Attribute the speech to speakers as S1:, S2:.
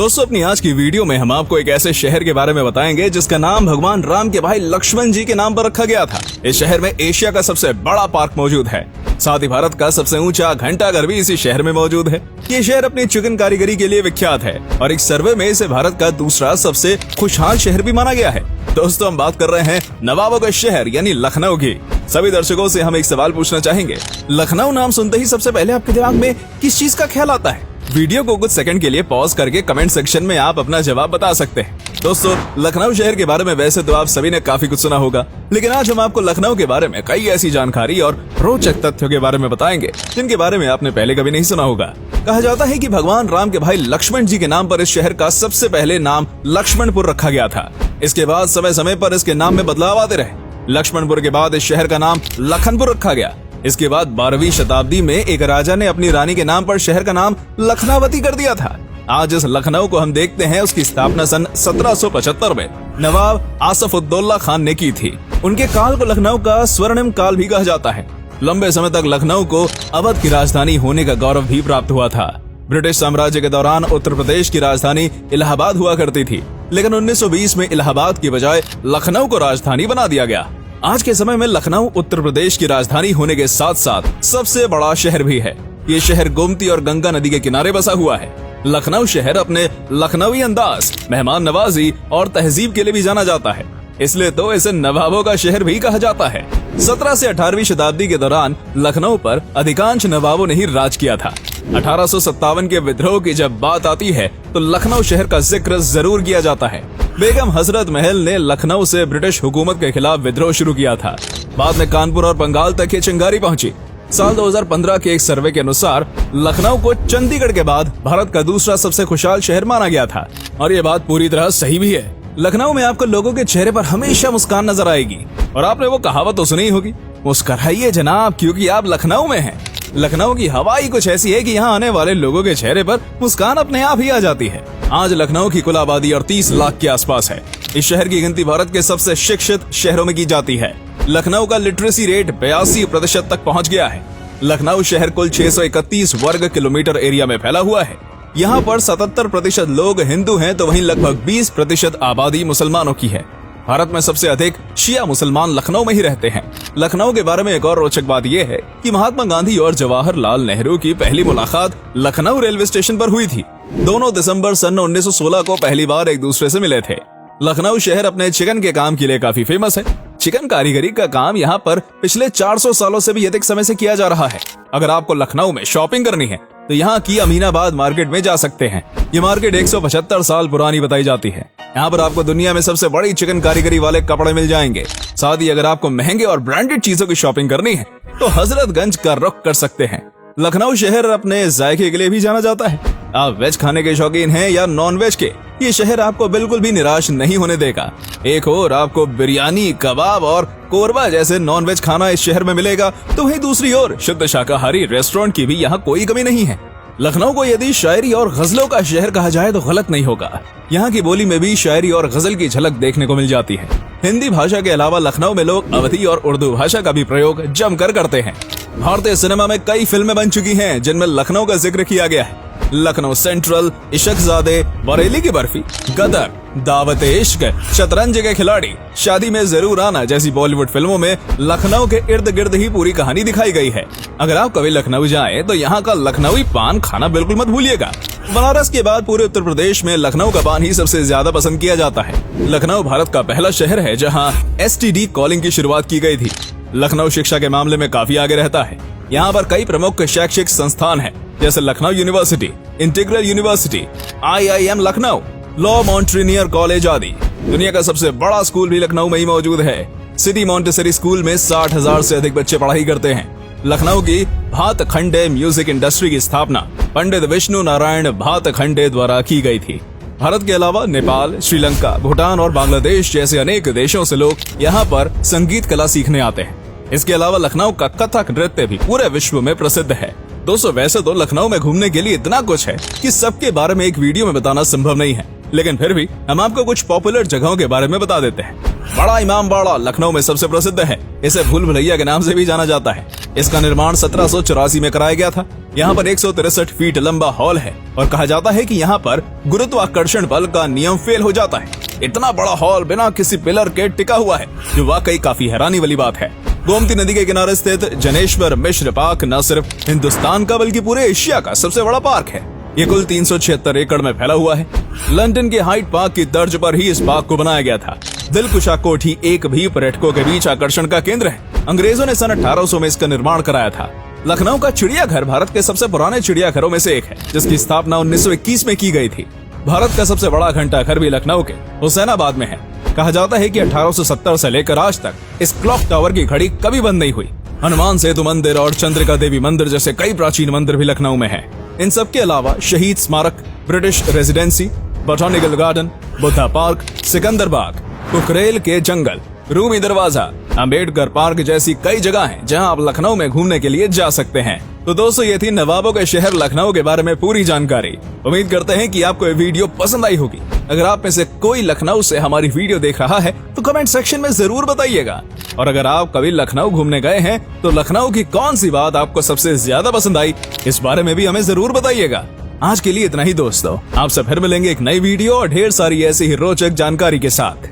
S1: दोस्तों, अपनी आज की वीडियो में हम आपको एक ऐसे शहर के बारे में बताएंगे जिसका नाम भगवान राम के भाई लक्ष्मण जी के नाम पर रखा गया था। इस शहर में एशिया का सबसे बड़ा पार्क मौजूद है। साथ ही भारत का सबसे ऊंचा घंटाघर भी इसी शहर में मौजूद है। ये शहर अपनी चिकन कारीगरी के लिए विख्यात है और एक सर्वे में इसे भारत का दूसरा सबसे खुशहाल शहर भी माना गया है। दोस्तों, हम बात कर रहे हैं नवाबों का शहर यानी लखनऊ की। सभी दर्शकों से हम एक सवाल पूछना चाहेंगे, लखनऊ नाम सुनते ही सबसे पहले आपके दिमाग में किस चीज का ख्याल आता है? वीडियो को कुछ सेकंड के लिए पॉज करके कमेंट सेक्शन में आप अपना जवाब बता सकते हैं। दोस्तों, लखनऊ शहर के बारे में वैसे तो आप सभी ने काफी कुछ सुना होगा, लेकिन आज हम आपको लखनऊ के बारे में कई ऐसी जानकारी और रोचक तथ्यों के बारे में बताएंगे जिनके बारे में आपने पहले कभी नहीं सुना होगा। कहा जाता है कि भगवान राम के भाई लक्ष्मण जी के नाम पर इस शहर का सबसे पहले नाम लक्ष्मणपुर रखा गया था। इसके बाद समय समय पर इसके नाम में बदलाव आते रहे। लक्ष्मणपुर के बाद इस शहर का नाम लखनपुर रखा गया। इसके बाद 12वीं शताब्दी में एक राजा ने अपनी रानी के नाम पर शहर का नाम लखनावती कर दिया था। आज इस लखनऊ को हम देखते हैं, उसकी स्थापना सन 1775 में नवाब आसफउद्दौला खान ने की थी। उनके काल को लखनऊ का स्वर्णिम काल भी कहा जाता है। लंबे समय तक लखनऊ को अवध की राजधानी होने का गौरव भी प्राप्त हुआ था। ब्रिटिश साम्राज्य के दौरान उत्तर प्रदेश की राजधानी इलाहाबाद हुआ करती थी, लेकिन 1920 में इलाहाबाद की बजाय लखनऊ को राजधानी बना दिया गया। आज के समय में लखनऊ उत्तर प्रदेश की राजधानी होने के साथ साथ सबसे बड़ा शहर भी है। ये शहर गोमती और गंगा नदी के किनारे बसा हुआ है। लखनऊ शहर अपने लखनवी अंदाज, मेहमान नवाजी और तहजीब के लिए भी जाना जाता है, इसलिए तो इसे नवाबों का शहर भी कहा जाता है। 17 से 18वीं शताब्दी के दौरान लखनऊ पर अधिकांश नवाबों ने ही राज किया था। 1857 के विद्रोह की जब बात आती है तो लखनऊ शहर का जिक्र जरूर किया जाता है। बेगम हजरत महल ने लखनऊ से ब्रिटिश हुकूमत के खिलाफ विद्रोह शुरू किया था। बाद में कानपुर और बंगाल तक ये चिंगारी पहुंची। साल 2015 के एक सर्वे के अनुसार लखनऊ को चंडीगढ़ के बाद भारत का दूसरा सबसे खुशहाल शहर माना गया था, और ये बात पूरी तरह सही भी है। लखनऊ में आपको लोगों के चेहरे पर हमेशा मुस्कान नजर आएगी, और आपने वो कहावत तो सुनी होगी, मुस्कुराइए जनाब क्योंकि आप लखनऊ में हैं। लखनऊ की हवा ही कुछ ऐसी है कि यहाँ आने वाले लोगों के चेहरे पर मुस्कान अपने आप ही आ जाती है। आज लखनऊ की कुल आबादी 38 लाख के आसपास है। इस शहर की गिनती भारत के सबसे शिक्षित शहरों में की जाती है। लखनऊ का लिटरेसी रेट 82% तक पहुँच गया है। लखनऊ शहर कुल 631 वर्ग किलोमीटर एरिया में फैला हुआ है। यहाँ पर 77% लोग हिंदू हैं, तो वहीं लगभग 20% आबादी मुसलमानों की है। भारत में सबसे अधिक शिया मुसलमान लखनऊ में ही रहते हैं। लखनऊ के बारे में एक और रोचक बात यह है कि महात्मा गांधी और जवाहरलाल नेहरू की पहली मुलाकात लखनऊ रेलवे स्टेशन पर हुई थी। दोनों दिसंबर सन 1916 को पहली बार एक दूसरे से मिले थे। लखनऊ शहर अपने चिकन के काम के लिए काफी फेमस है। चिकन कारीगरी का काम यहाँ पर पिछले 400 सालों से भी अधिक समय से किया जा रहा है। अगर आपको लखनऊ में शॉपिंग करनी है तो यहाँ की अमीनाबाद मार्केट में जा सकते हैं। ये मार्केट 175 साल पुरानी बताई जाती है। यहाँ पर आपको दुनिया में सबसे बड़ी चिकन कारीगरी वाले कपड़े मिल जाएंगे। साथ ही अगर आपको महंगे और ब्रांडेड चीजों की शॉपिंग करनी है तो हजरतगंज का रुख कर सकते हैं। लखनऊ शहर अपने जायके के लिए भी जाना जाता है। आप वेज खाने के शौकीन हैं या नॉन वेज के, ये शहर आपको बिल्कुल भी निराश नहीं होने देगा। एक और आपको बिरयानी, कबाब और कोरबा जैसे नॉन वेज खाना इस शहर में मिलेगा, तो वहीं दूसरी ओर शुद्ध शाकाहारी रेस्टोरेंट की भी यहाँ कोई कमी नहीं है। लखनऊ को यदि शायरी और गजलों का शहर कहा जाए तो गलत नहीं होगा। यहाँ की बोली में भी शायरी और गजल की झलक देखने को मिल जाती है। हिंदी भाषा के अलावा लखनऊ में लोग अवधी और उर्दू भाषा का भी प्रयोग जमकर करते हैं। भारतीय सिनेमा में कई फिल्में बन चुकी हैं जिनमें लखनऊ का जिक्र किया गया है। लखनऊ सेंट्रल, इश्कजादे, बरेली की बर्फी, गदर, दावत इश्क, शतरंज के खिलाड़ी, शादी में जरूर आना जैसी बॉलीवुड फिल्मों में लखनऊ के इर्द गिर्द ही पूरी कहानी दिखाई गई है। अगर आप कभी लखनऊ जाएं तो यहाँ का लखनऊई पान खाना बिल्कुल मत भूलिएगा। बनारस के बाद पूरे उत्तर प्रदेश में लखनऊ का पान ही सबसे ज्यादा पसंद किया जाता है। लखनऊ भारत का पहला शहर है जहाँ STD कॉलिंग की शुरुआत की गई थी। लखनऊ शिक्षा के मामले में काफी आगे रहता है। यहाँ पर कई प्रमुख शैक्षिक संस्थान हैं, जैसे Lucknow university, integral university, IIM Lucknow, La Martiniere college आदि। दुनिया का सबसे बड़ा स्कूल भी लखनऊ में ही मौजूद है। सिटी मॉन्टेसरी स्कूल में 60,000 से अधिक बच्चे पढ़ाई करते हैं। लखनऊ की भातखंडे म्यूजिक इंडस्ट्री की स्थापना पंडित विष्णु नारायण भातखंडे द्वारा की गई थी। भारत के अलावा नेपाल, श्रीलंका, भूटान और बांग्लादेश जैसे अनेक देशों से लोग यहाँ पर संगीत कला सीखने आते हैं। इसके अलावा लखनऊ का कथक नृत्य भी पूरे विश्व में प्रसिद्ध है। दोस्तों, वैसे तो लखनऊ में घूमने के लिए इतना कुछ है कि सबके बारे में एक वीडियो में बताना संभव नहीं है, लेकिन फिर भी हम आपको कुछ पॉपुलर जगहों के बारे में बता देते हैं। बड़ा इमामबाड़ा लखनऊ में सबसे प्रसिद्ध है। इसे भूल भुलैया के नाम से भी जाना जाता है। इसका निर्माण 1784 में कराया गया था। यहाँ पर 163 फीट लंबा हॉल है और कहा जाता है कि यहाँ पर गुरुत्वाकर्षण बल का नियम फेल हो जाता है। इतना बड़ा हॉल बिना किसी पिलर के टिका हुआ है, जो वाकई काफी हैरानी वाली बात है। गोमती नदी के किनारे स्थित जनेश्वर मिश्र पार्क न सिर्फ हिंदुस्तान का बल्कि पूरे एशिया का सबसे बड़ा पार्क है। ये कुल 376 एकड़ में फैला हुआ है। लंदन के हाइड पार्क की तर्ज पर ही इस पार्क को बनाया गया था। दिलकुशा कोठी एक भी पर्यटकों के बीच आकर्षण का केंद्र है। अंग्रेजों ने सन 1800 में इसका निर्माण कराया था। लखनऊ का चिड़ियाघर भारत के सबसे पुराने चिड़ियाघरों में से एक है, जिसकी स्थापना 1921 में की गई थी। भारत का सबसे बड़ा घंटाघर भी लखनऊ के हुसैनाबाद में है। कहा जाता है कि 1870 से लेकर आज तक इस क्लॉक टावर की घड़ी कभी बंद नहीं हुई। हनुमान सेतु मंदिर और चंद्रिका देवी मंदिर जैसे कई प्राचीन मंदिर भी लखनऊ में हैं। इन सब के अलावा शहीद स्मारक, British residency, botanical garden, Buddha park, Sikandar Bagh, Kukrail के जंगल, रूमी दरवाजा, अंबेडकर पार्क जैसी कई जगह हैं जहां आप लखनऊ में घूमने के लिए जा सकते हैं। तो दोस्तों, ये थी नवाबों के शहर लखनऊ के बारे में पूरी जानकारी। उम्मीद करते हैं कि आपको ये वीडियो पसंद आई होगी। अगर आप में से कोई लखनऊ से हमारी वीडियो देख रहा है तो कमेंट सेक्शन में जरूर बताइएगा। और अगर आप कभी लखनऊ घूमने गए हैं तो लखनऊ की कौन सी बात आपको सबसे ज्यादा पसंद आई, इस बारे में भी हमें जरूर बताइएगा। आज के लिए इतना ही दोस्तों, आपसे फिर मिलेंगे एक नई वीडियो और ढेर सारी ऐसी ही रोचक जानकारी के साथ।